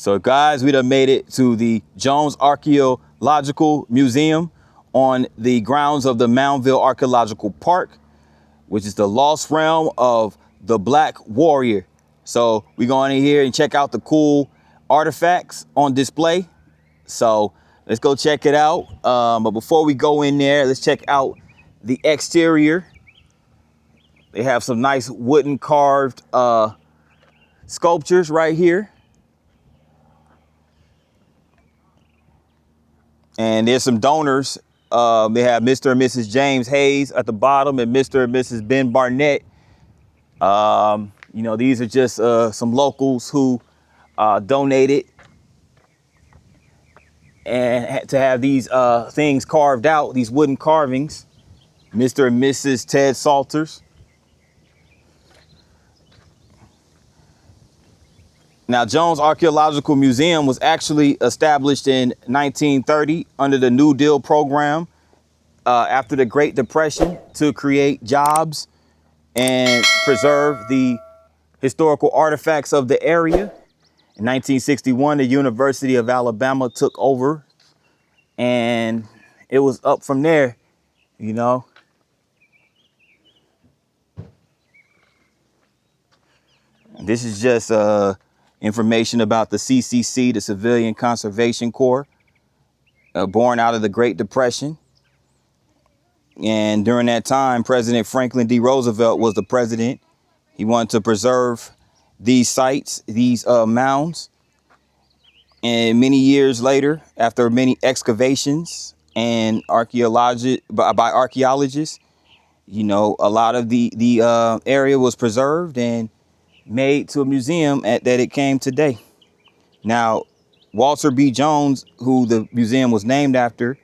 So guys, we done made it to the Jones Archaeological Museum on the grounds of the Moundville Archaeological Park, which is the lost realm of the Black Warrior. So we go in here and check out the cool artifacts on display. So let's go check it out. But before we go in there, let's check out the exterior. They have some nice wooden carved sculptures right here. And there's some donors. They have Mr. and Mrs. James Hayes at the bottom and Mr. and Mrs. Ben Barnett. You know, these are just some locals who donated and had to have these things carved out, these wooden carvings. Mr. and Mrs. Ted Salters. Now, Jones Archaeological Museum was actually established in 1930 under the New Deal program after the Great Depression to create jobs and preserve the historical artifacts of the area. In 1961, the University of Alabama took over, and it was up from there, you know. This is just information about the CCC, the Civilian Conservation Corps, born out of the Great Depression. And during that time, President Franklin D. Roosevelt was the president. He wanted to preserve these sites, these mounds. And many years later, after many excavations and by archaeologists, you know, a lot of the area was preserved and made to a museum that it came today. Now, Walter B. Jones, who the museum was named after,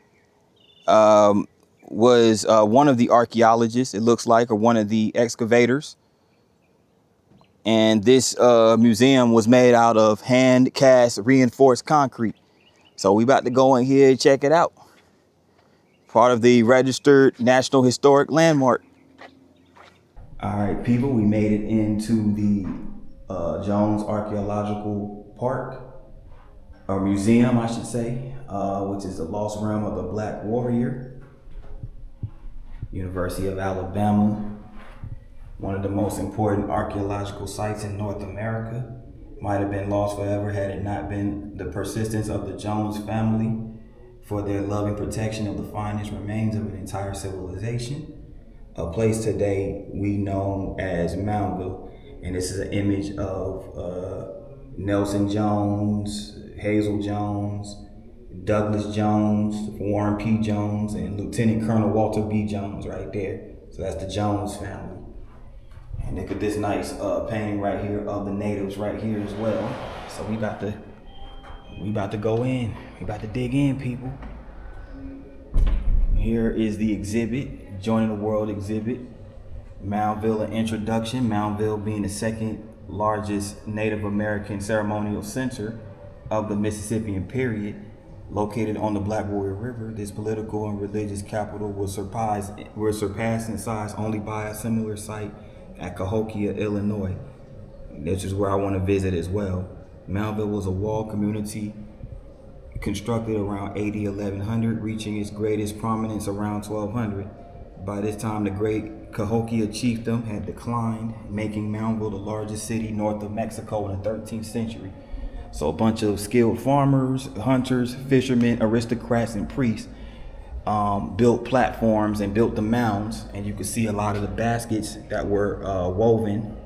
was one of the archaeologists, it looks like, or one of the excavators. And this museum was made out of hand cast reinforced concrete. So we about to go in here and check it out. Part of the registered National Historic Landmark. All right, people, we made it into the Jones Archaeological Park, or museum, I should say, which is the lost realm of the Black Warrior. University of Alabama, one of the most important archaeological sites in North America. Might have been lost forever had it not been the persistence of the Jones family for their loving protection of the finest remains of an entire civilization. A place today we know as Moundville, and this is an image of Nelson Jones, Hazel Jones, Douglas Jones, Warren P. Jones, and Lieutenant Colonel Walter B. Jones right there. So that's the Jones family. And look at this nice painting right here of the natives right here as well. So we about to go in. We about to dig in, people. Here is the exhibit, Joining the World exhibit. Moundville, an introduction. Moundville being the second largest Native American ceremonial center of the Mississippian period, located on the Black Warrior River. This political and religious capital was surpassed in size only by a similar site at Cahokia, Illinois. This is where I want to visit as well. Moundville was a walled community constructed around AD 1100, reaching its greatest prominence around 1200. By this time, the great Cahokia chiefdom had declined, making Moundville the largest city north of Mexico in the 13th century. So a bunch of skilled farmers, hunters, fishermen, aristocrats, and priests built platforms and built the mounds. And you can see a lot of the baskets that were woven.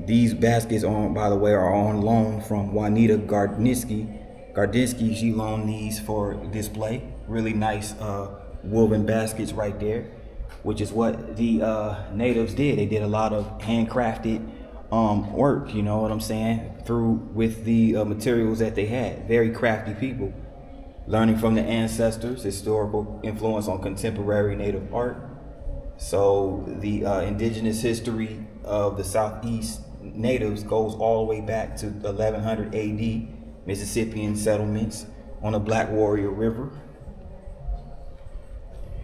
These baskets, by the way, are on loan from Juanita Gardinsky. She loaned these for display. Really nice woven baskets right there, which is what the natives did. They did a lot of handcrafted work, you know what I'm saying, with the materials that they had. Very crafty people, learning from the ancestors, historical influence on contemporary native art. So the indigenous history of the Southeast natives goes all the way back to 1100 AD, Mississippian settlements on the Black Warrior River.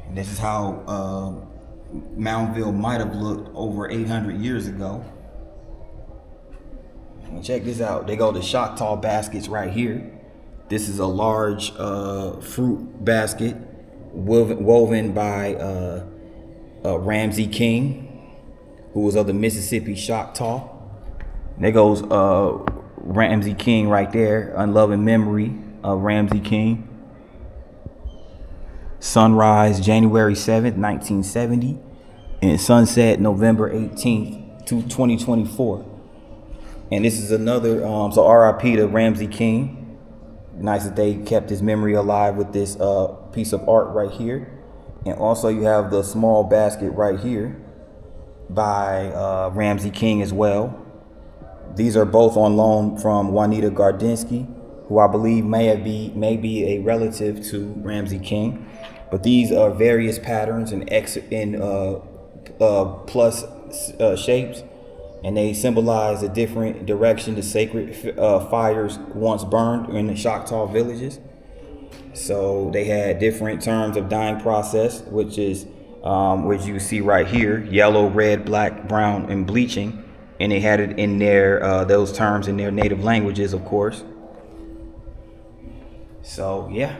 And this is how Moundville might have looked over 800 years ago. Check this out. They go to Choctaw baskets right here. This is a large fruit basket woven by Ramsey King, who was of the Mississippi Choctaw. There goes Ramsey King right there, unloving memory of Ramsey King. Sunrise January 7th, 1970, and sunset November 18th, 2024. And this is another, so RIP to Ramsey King. Nice that they kept his memory alive with this piece of art right here. And also you have the small basket right here by Ramsey King as well. These are both on loan from Juanita Gardinsky, who I believe may be a relative to Ramsey King. But these are various patterns and plus shapes, and they symbolize a different direction the sacred fires once burned in the Choctaw villages. So they had different terms of dyeing process, which is which you see right here: yellow, red, black, brown, and bleaching. And they had it in their those terms in their native languages, of course. So yeah.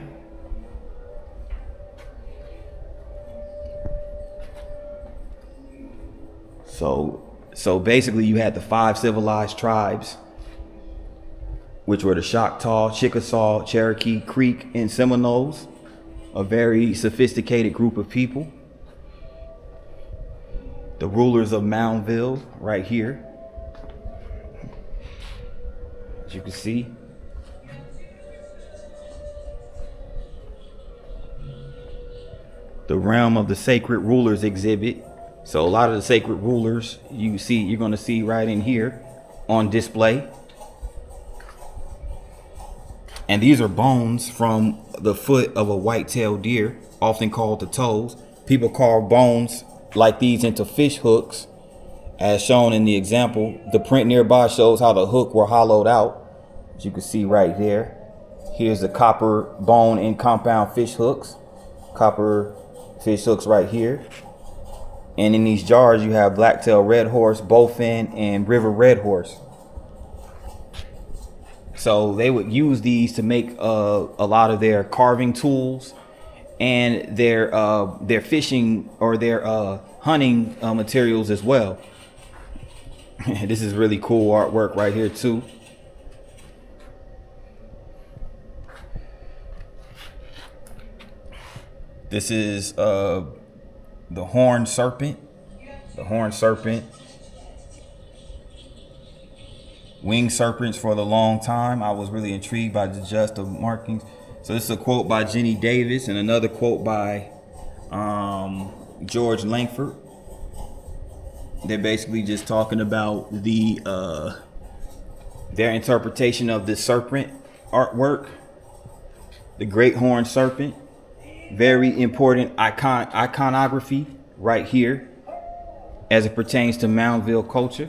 So basically you had the 5 civilized tribes, which were the Choctaw, Chickasaw, Cherokee, Creek, and Seminoles, a very sophisticated group of people. The rulers of Moundville right here, as you can see. The realm of the sacred rulers exhibit. So a lot of the sacred rulers you're going to see right in here on display. And these are bones from the foot of a white-tailed deer, often called the toes. People carve bones like these into fish hooks, as shown in the example. The print nearby shows how the hook were hollowed out, as you can see right there. Here's the copper bone and compound fish hooks. Copper fish hooks right here. And in these jars, you have black-tailed red horse, bowfin, and river red horse. So they would use these to make a lot of their carving tools and their fishing or their hunting materials as well. This is really cool artwork right here too. This is the horned serpent. The horned serpent. Winged serpents for the long time. I was really intrigued by the just of markings. So this is a quote by Jenny Davis and another quote by George Langford. They're basically just talking about their interpretation of the serpent artwork. The great horned serpent. Very important iconography right here as it pertains to Moundville culture.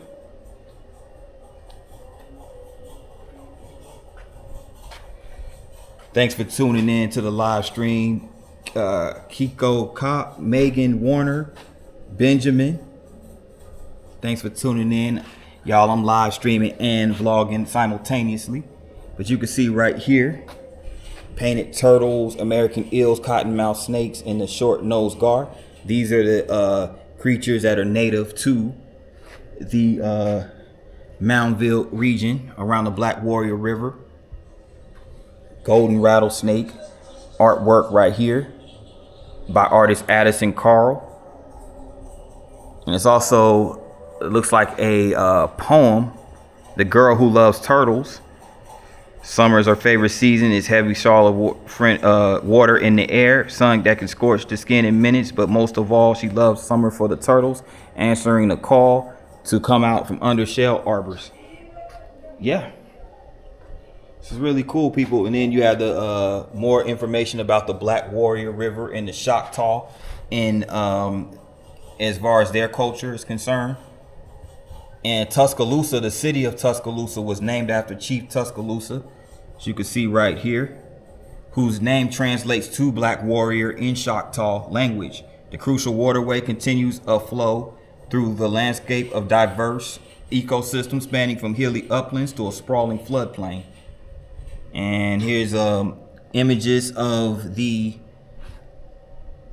Thanks for tuning in to the live stream. Kiko Kopp, Megan Warner, Benjamin. Thanks for tuning in. Y'all, I'm live streaming and vlogging simultaneously. But you can see right here, painted turtles, American eels, cottonmouth snakes, and the short-nosed gar. These are the creatures that are native to the Moundville region around the Black Warrior River. Golden rattlesnake artwork right here by artist Addison Carl. And it's also, it looks like a poem, The Girl Who Loves Turtles. Summer is her favorite season. It's heavy shawl of water in the air, sun that can scorch the skin in minutes. But most of all, she loves summer for the turtles, answering the call to come out from under shell arbors. Yeah, this is really cool, people. And then you have the more information about the Black Warrior River and the Choctaw, in as far as their culture is concerned. And Tuscaloosa, the city of Tuscaloosa, was named after Chief Tuscaloosa, as you can see right here, whose name translates to Black Warrior in Choctaw language. The crucial waterway continues a flow through the landscape of diverse ecosystem spanning from hilly uplands to a sprawling floodplain. And here's images of the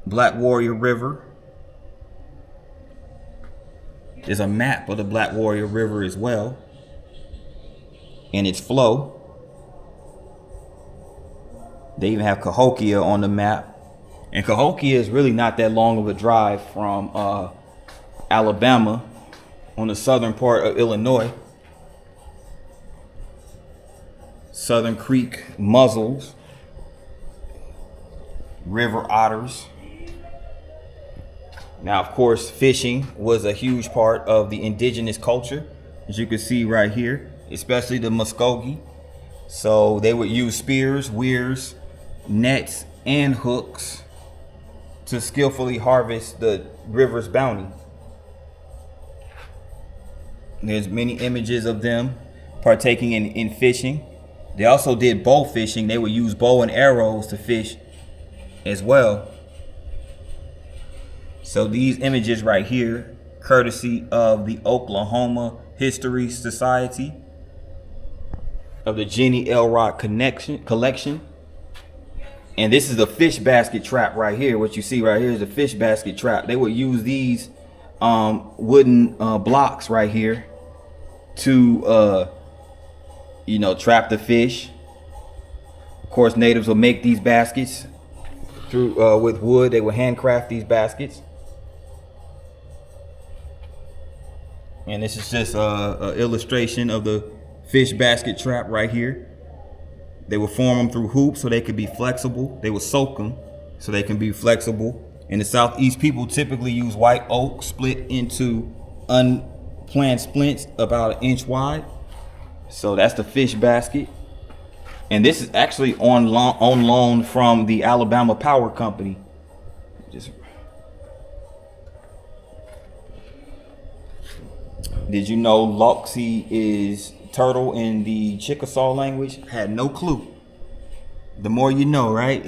Black Warrior River. There's a map of the Black Warrior River as well, and its flow. They even have Cahokia on the map. And Cahokia is really not that long of a drive from Alabama on the southern part of Illinois. Southern Creek mussels, river otters. Now, of course, fishing was a huge part of the indigenous culture, as you can see right here, especially the Muskogee. So they would use spears, weirs, nets, and hooks to skillfully harvest the river's bounty. There's many images of them partaking in fishing. They also did bow fishing. They would use bow and arrows to fish as well. So these images right here, courtesy of the Oklahoma History Society, of the Jenny Elrod collection. And this is the fish basket trap right here. What you see right here is a fish basket trap. They would use these wooden blocks right here to trap the fish. Of course, natives will make these baskets through with wood. They would handcraft these baskets. And this is just an illustration of the fish basket trap right here. They would form them through hoops so they could be flexible. They would soak them so they can be flexible. In the Southeast, people typically use white oak split into unplanned splints about 1 inch wide. So that's the fish basket. And this is actually on loan from the Alabama Power Company. Did you know Loxie is turtle in the Chickasaw language? Had no clue. The more you know, right?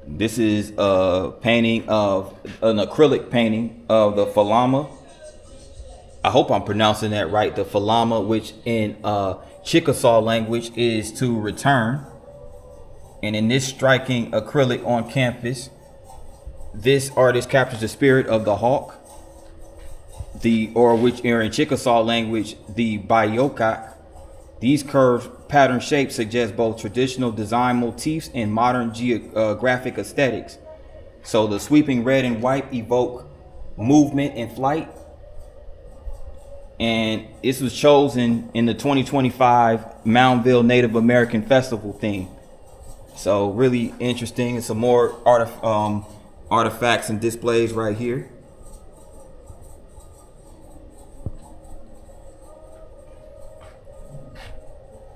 This is a painting of an acrylic painting of the Falama. I hope I'm pronouncing that right. The Falama, which in Chickasaw language is to return. And in this striking acrylic on canvas, this artist captures the spirit of the hawk, which in Chickasaw language, the Bayokak. These curved pattern shapes suggest both traditional design motifs and modern geographic aesthetics. So the sweeping red and white evoke movement and flight. And this was chosen in the 2025 Moundville Native American Festival theme. So really interesting. And some more artifacts and displays right here.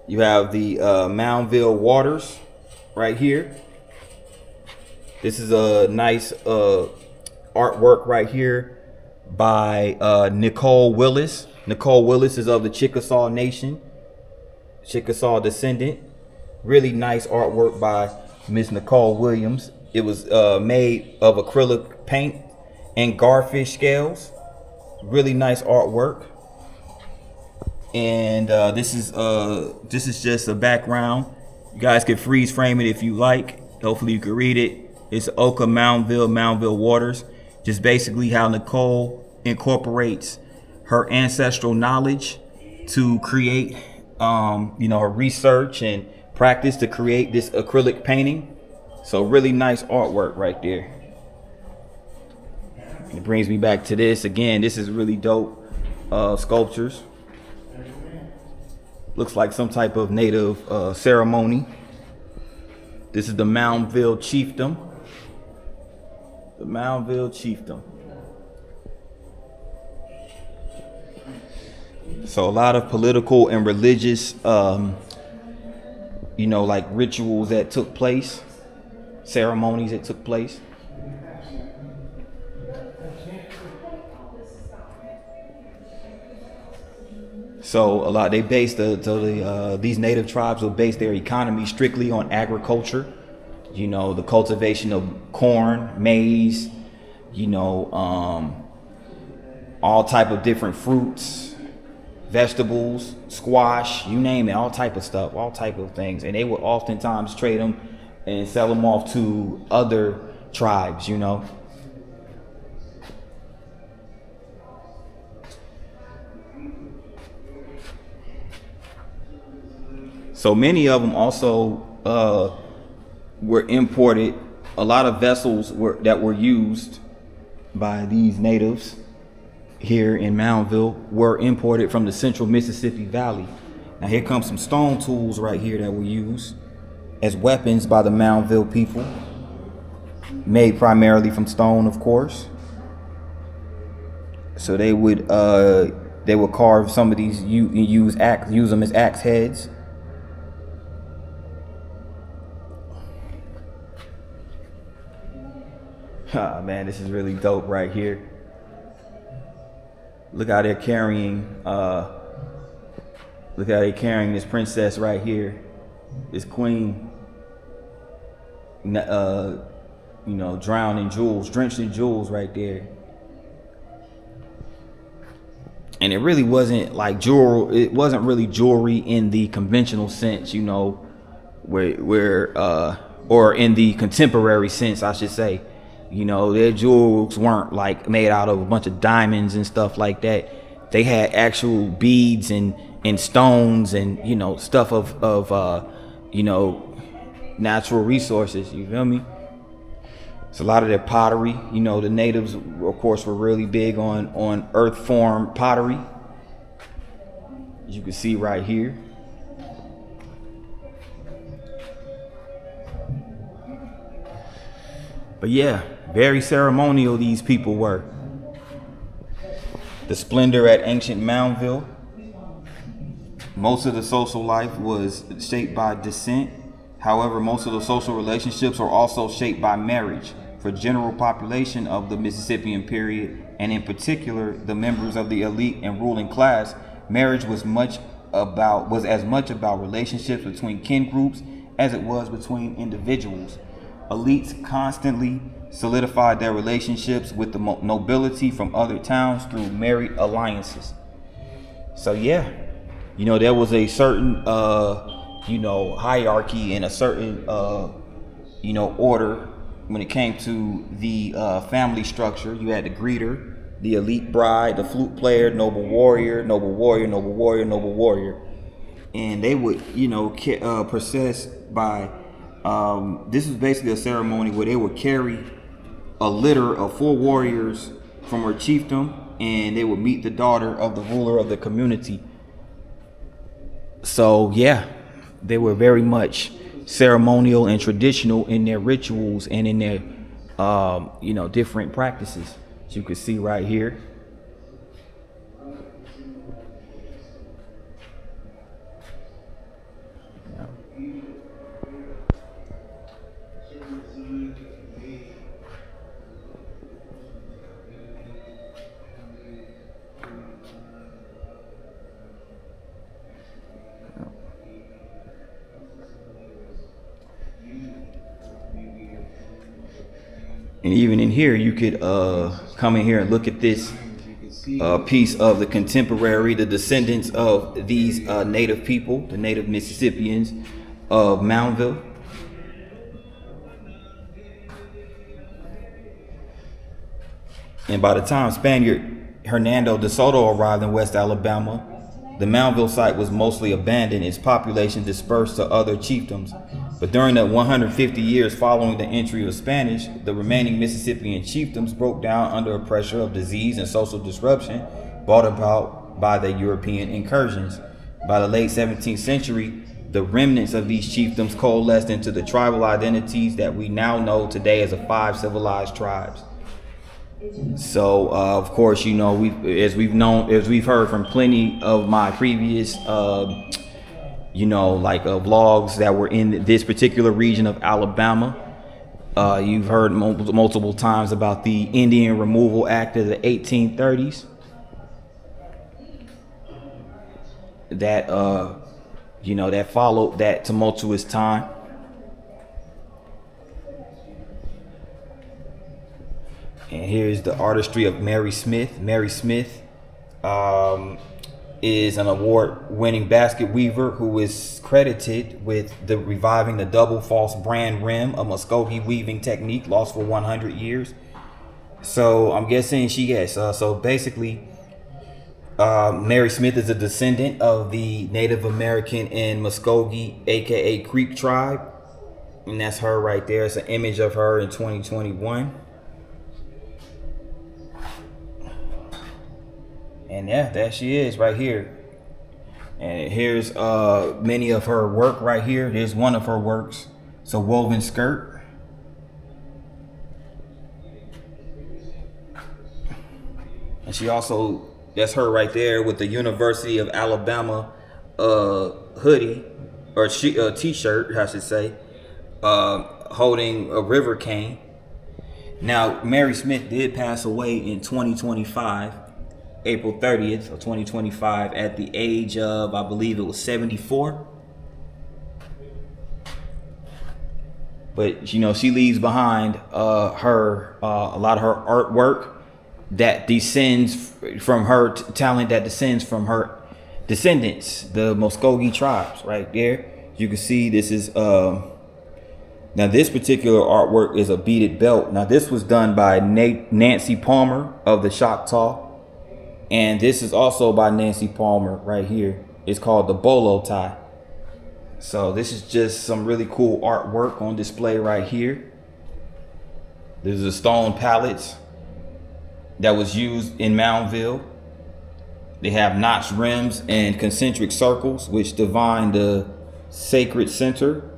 You have the Moundville waters right here. This is a nice artwork right here by Nicole Willis. Nicole Willis is of the Chickasaw Nation, Chickasaw descendant. Really nice artwork by Miss Nicole Williams. It was made of acrylic paint and garfish scales. Really nice artwork. And this is just a background. You guys can freeze frame it if you like. Hopefully you can read it. It's Oka Moundville waters. Just basically how Nicole incorporates her ancestral knowledge to create, her research and practice to create this acrylic painting. So really nice artwork right there. It brings me back to this again. This is really dope sculptures. Looks like some type of native ceremony. This is the Moundville chiefdom. The Moundville chiefdom. So a lot of political and religious, like rituals that took place, ceremonies that took place. So they based these native tribes will base their economy strictly on agriculture. The cultivation of corn, maize, all type of different fruits, vegetables, squash, you name it, all type of stuff, all type of things. And they would oftentimes trade them and sell them off to other tribes, you know. So many of them also were imported. A lot of vessels that were used by these natives here in Moundville were imported from the central Mississippi Valley. Now here comes some stone tools right here that were used as weapons by the Moundville people, made primarily from stone, of course. So they would carve some of these, use them as axe heads. Ah, man, this is really dope right here. Look how they're carrying this princess right here, this queen, you know, drowned in jewels, drenched in jewels right there. And it really wasn't like jewelry. It wasn't really jewelry in the conventional sense, you know, or in the contemporary sense, I should say. You know, their jewels weren't like made out of a bunch of diamonds and stuff like that. They had actual beads and stones and, you know, stuff of you know, natural resources. You feel me? It's a lot of their pottery. You know, the natives, of course, were really big on earth form pottery. As you can see right here. But yeah, very ceremonial these people were. The splendor at ancient Moundville. Most of the social life was shaped by descent. However, most of the social relationships are also shaped by marriage. For general population of the Mississippian period, and in particular the members of the elite and ruling class, marriage was as much about relationships between kin groups as it was between individuals. Elites constantly solidified their relationships with the nobility from other towns through married alliances. So yeah, you know, there was a certain you know, hierarchy and a certain you know, order when it came to the family structure. You had the greeter, the elite bride, the flute player, noble warrior, noble warrior, noble warrior, noble warrior. And they would, you know, process by this is basically a ceremony where they would carry a litter of 4 warriors from her chiefdom, and they would meet the daughter of the ruler of the community. So yeah, they were very much ceremonial and traditional in their rituals and in their you know, different practices, as you can see right here. And even in here, you could come in here and look at this piece of the contemporary, the descendants of these native people, the native Mississippians of Moundville. And by the time Spaniard Hernando de Soto arrived in West Alabama, the Moundville site was mostly abandoned, its population dispersed to other chiefdoms. But during the 150 years following the entry of Spanish, the remaining Mississippian chiefdoms broke down under a pressure of disease and social disruption brought about by the European incursions. By the late 17th century, the remnants of these chiefdoms coalesced into the tribal identities that we now know today as the 5 civilized tribes. So, of course, you know, as we've heard from plenty of my previous, you know, like vlogs that were in this particular region of Alabama. You've heard multiple times about the Indian Removal Act of the 1830s. That, you know, that followed that tumultuous time. And here's the artistry of Mary Smith. Mary Smith is an award-winning basket weaver who is credited with reviving the double false brand rim, a Muskogee weaving technique lost for 100 years. So I'm guessing so basically, Mary Smith is a descendant of the Native American and Muskogee, aka Creek tribe, and that's her right there. It's an image of her in 2021. And yeah, there she is right here. And here's many of her work right here. Here's one of her works. It's a woven skirt. And she also, that's her right there with the University of Alabama hoodie or t-shirt, I should say, holding a river cane. Now, Mary Smith did pass away in 2025. April 30th of 2025 at the age of, I believe it was 74. But you know, she leaves behind a lot of her artwork that descends from her talent, that descends from her descendants, the Muskogee tribes. Right there, you can see this is now this particular artwork is a beaded belt. Now this was done by Nancy Palmer of the Choctaw. And this is also by Nancy Palmer right here. It's called the bolo tie. So this is just some really cool artwork on display right here. There's a stone pallets that was used in Moundville. They have notched rims and concentric circles which define the sacred center.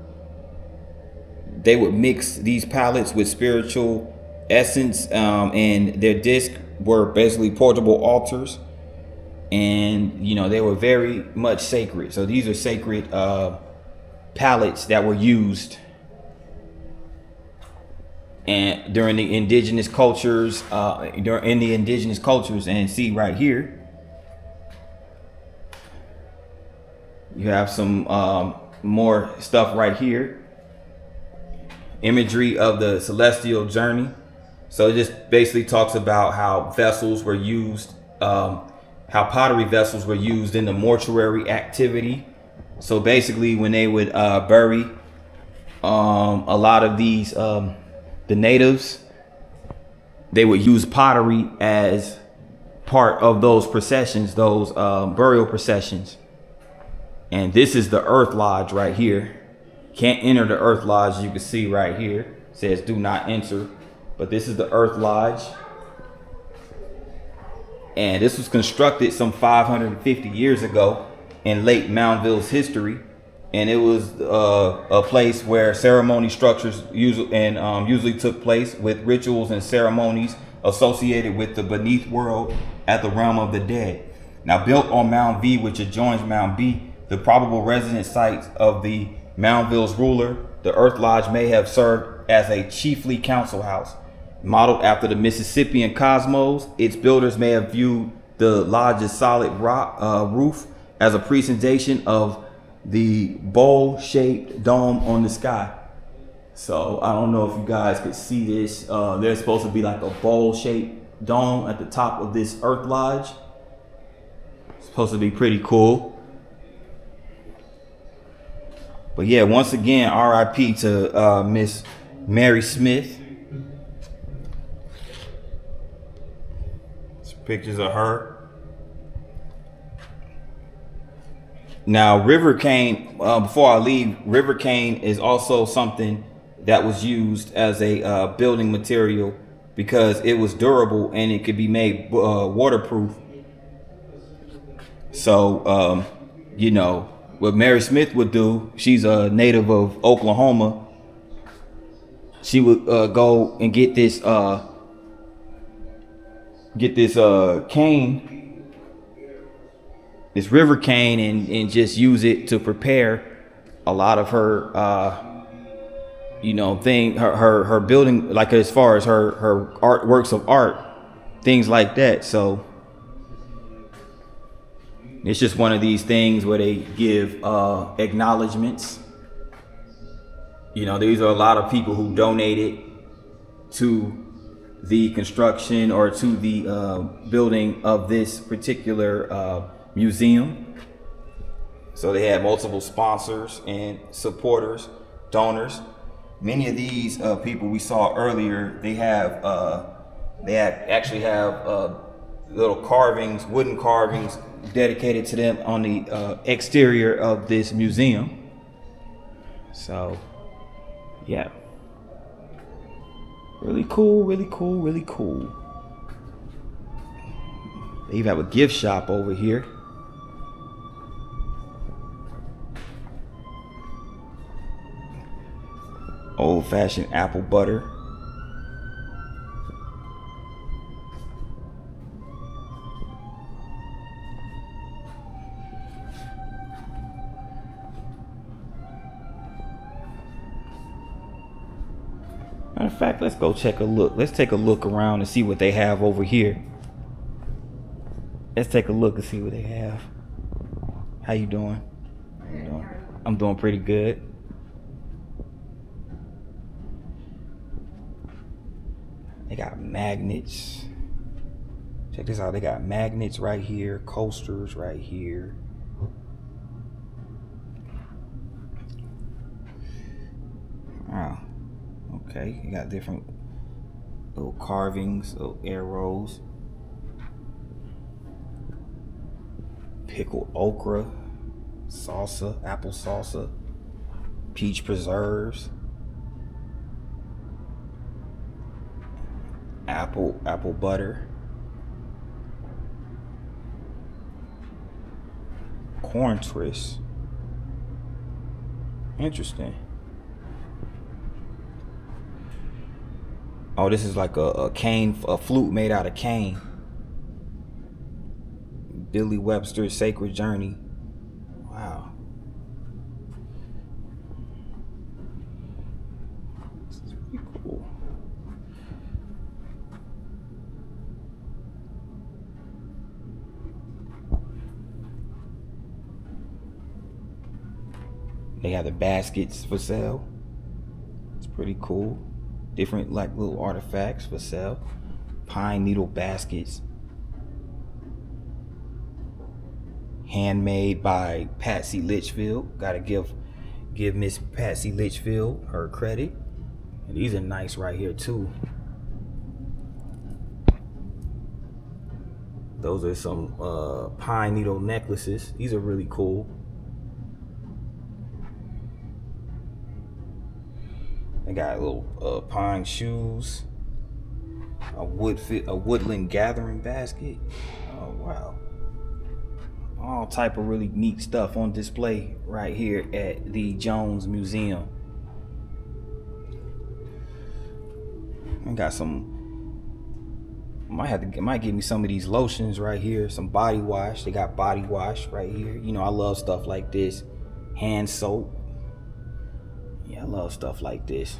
They would mix these pallets with spiritual essence, and their disc were basically portable altars, and you know, they were very much sacred. So these are sacred pallets that were used and during the indigenous cultures, and see right here you have some more stuff right here, imagery of the celestial journey. So it just basically talks about how vessels were used, how pottery vessels were used in the mortuary activity. So basically when they would bury a lot of these, the natives, they would use pottery as part of those processions, those burial processions. And this is the Earth Lodge right here. Can't enter the Earth Lodge, you can see right here. It says do not enter. But this is the Earth Lodge. And this was constructed some 550 years ago in late Moundville's history. And it was a place where ceremony structures usually took place, with rituals and ceremonies associated with the beneath world at the realm of the dead. Now, built on Mound V, which adjoins Mound B, the probable residence sites of the Moundville's ruler, the Earth Lodge may have served as a chiefly council house. Modeled after the Mississippian cosmos, its builders may have viewed the lodge's solid rock roof as a presentation of the bowl-shaped dome on the sky. So I don't know if you guys could see this. There's supposed to be like a bowl-shaped dome at the top of this Earth Lodge. It's supposed to be pretty cool. But yeah, once again, R.I.P. to Miss Mary Smith. Pictures of her. Now, river cane, before I leave, river cane is also something that was used as a building material because it was durable and it could be made waterproof. So, you know, what Mary Smith would do, she's a native of Oklahoma. She would go and get this cane, this river cane, and just use it to prepare a lot of her her building, like as far as her works of art, things like that. So it's just one of these things where they give acknowledgments. You know, these are a lot of people who donated to the construction or to the building of this particular museum. So they had multiple sponsors and supporters, donors. Many of these people we saw earlier, they actually have little carvings, wooden carvings dedicated to them on the exterior of this museum. So, yeah. Really cool, really cool, really cool. They even have a gift shop over here. Old-fashioned apple butter. Matter of fact, let's go check a look. Let's take a look around and see what they have over here. Let's take a look and see what they have. How you doing? How you doing? I'm doing pretty good. They got magnets. Check this out. They got magnets right here, coasters right here. Wow. Okay, you got different little carvings, little arrows. Pickled okra, salsa, apple salsa, peach preserves, apple butter, corn twists. Interesting. Oh, this is like a cane, a flute made out of cane. Billy Webster's Sacred Journey. Wow. This is pretty cool. They have the baskets for sale. It's pretty cool. Different like little artifacts for sale. Pine needle baskets. Handmade by Patsy Litchfield. Gotta give Miss Patsy Litchfield her credit. And these are nice right here too. Those are some pine needle necklaces. These are really cool. They got little pine shoes, a woodland gathering basket. Oh wow. All type of really neat stuff on display right here at the Jones Museum. I got some. Might give me some of these lotions right here. Some body wash. They got body wash right here. You know I love stuff like this. Hand soap. Yeah, I love stuff like this.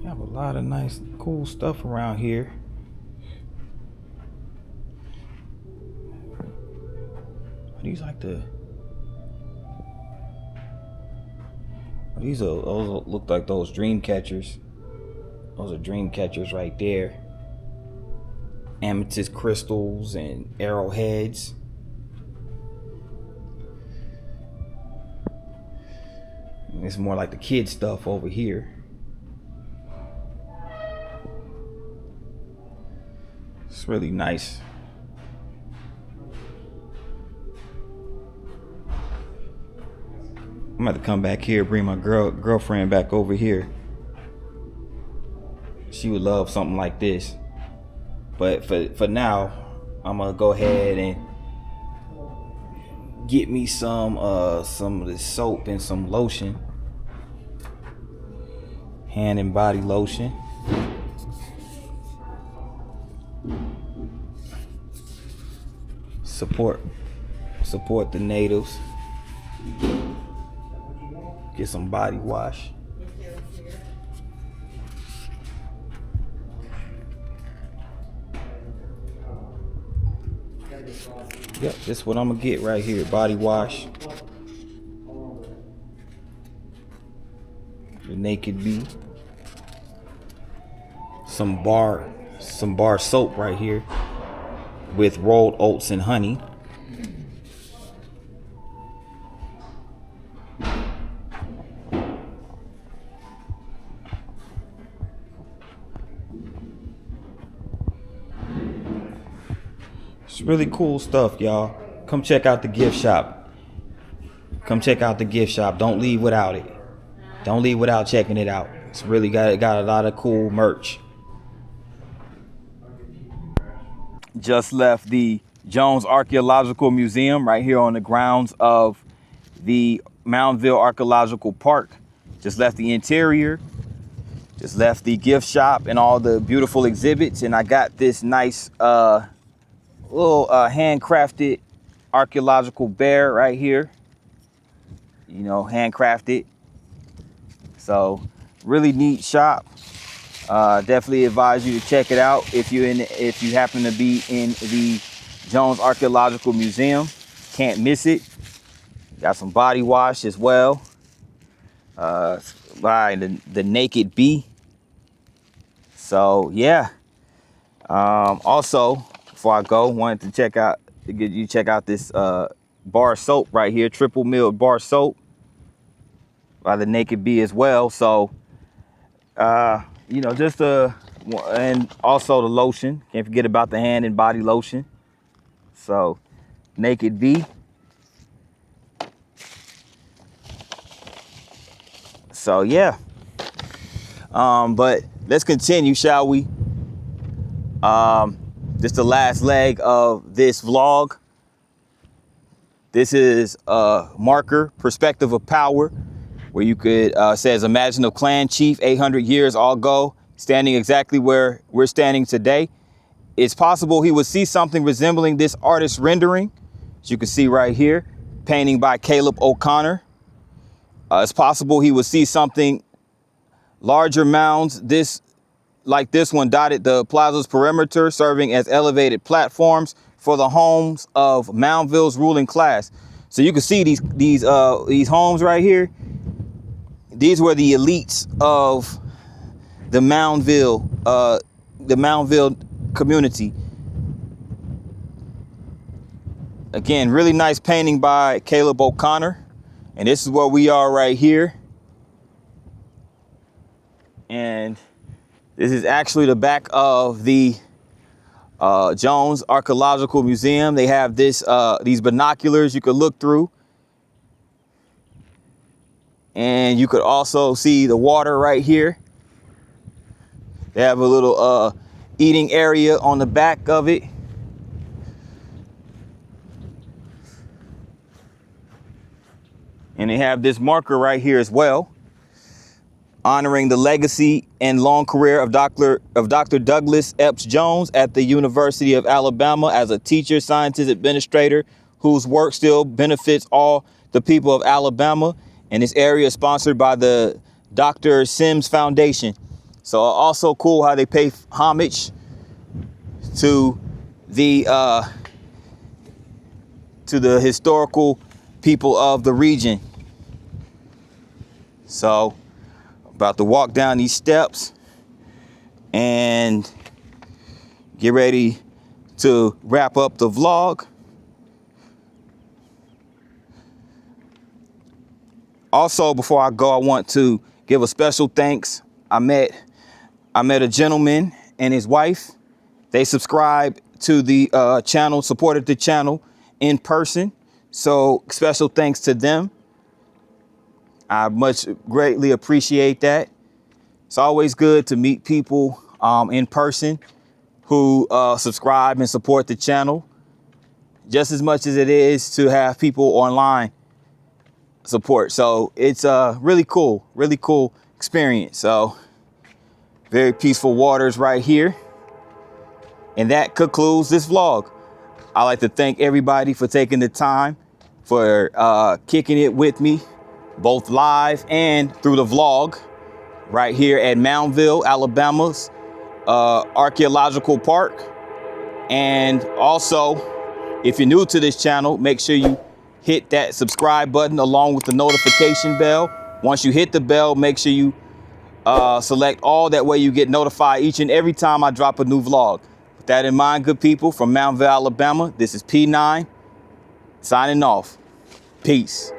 I have a lot of nice, cool stuff around here. These like the. Those look like those dream catchers. Those are dream catchers right there. Amethyst crystals and arrowheads. And it's more like the kid stuff over here. It's really nice. I'm gonna have to come back here, bring my girlfriend back over here. She would love something like this. But for now, I'm gonna go ahead and get me some of this soap and some lotion, hand and body lotion. Support the natives. Get some body wash. Yep, this is what I'm gonna get right here. Body wash. naked bee. Some bar soap right here with rolled oats and honey. It's really cool stuff, y'all. Come check out the gift shop. Come check out the gift shop. Don't leave without it. Don't leave without checking it out. It's really got a lot of cool merch. Just left the Jones Archaeological Museum right here on the grounds of the Moundville Archaeological Park. Just left the interior. Just left the gift shop and all the beautiful exhibits. And I got this nice little handcrafted archaeological bear right here. You know, handcrafted. So really neat shop. Definitely advise you to check it out if you happen to be in the Jones Archaeological Museum. Can't miss it. Got some body wash as well. By the Naked Bee. So yeah. Also, before I go, wanted to get you check out this bar soap right here, triple milled bar soap by the Naked Bee as well. So you know, just and also the lotion. Can't forget about the hand and body lotion. So Naked Bee. So yeah. But let's continue, shall we? This is the last leg of this vlog. This is a marker, perspective of power, where you could says, imagine a clan chief 800 years ago, standing exactly where we're standing today. It's possible he would see something resembling this artist's rendering, as you can see right here, painting by Caleb O'Connor. It's possible he would see something larger mounds, like this one, dotted the plaza's perimeter, serving as elevated platforms for the homes of Moundville's ruling class. So you can see these homes right here. These were the elites of the Moundville community. Again, really nice painting by Caleb O'Connor. And this is where we are right here. And this is actually the back of the Jones Archaeological Museum. They have these binoculars you could look through. And you could also see the water right here. They have a little eating area on the back of it. And they have this marker right here as well, honoring the legacy and long career of Dr. Douglas Epps Jones at the University of Alabama as a teacher, scientist, administrator, whose work still benefits all the people of Alabama. And this area is sponsored by the Dr. Sims Foundation. So also cool how they pay homage to the historical people of the region. So about to walk down these steps and get ready to wrap up the vlog. Also, before I go, I want to give a special thanks. I met a gentleman and his wife. They subscribed to the channel, supported the channel in person. So special thanks to them. I greatly appreciate that. It's always good to meet people in person who subscribe and support the channel, just as much as it is to have people online support. So it's a really cool experience. So very peaceful waters right here. And that concludes this vlog. I'd like to thank everybody for taking the time for kicking it with me, both live and through the vlog right here at Moundville, Alabama's Archaeological Park. And also, if you're new to this channel, make sure you hit that subscribe button along with the notification bell. Once you hit the bell, make sure you Select all, that way you get notified each and every time I drop a new vlog. With that in mind, good people, from Moundville, Alabama, this is P9 signing off. Peace.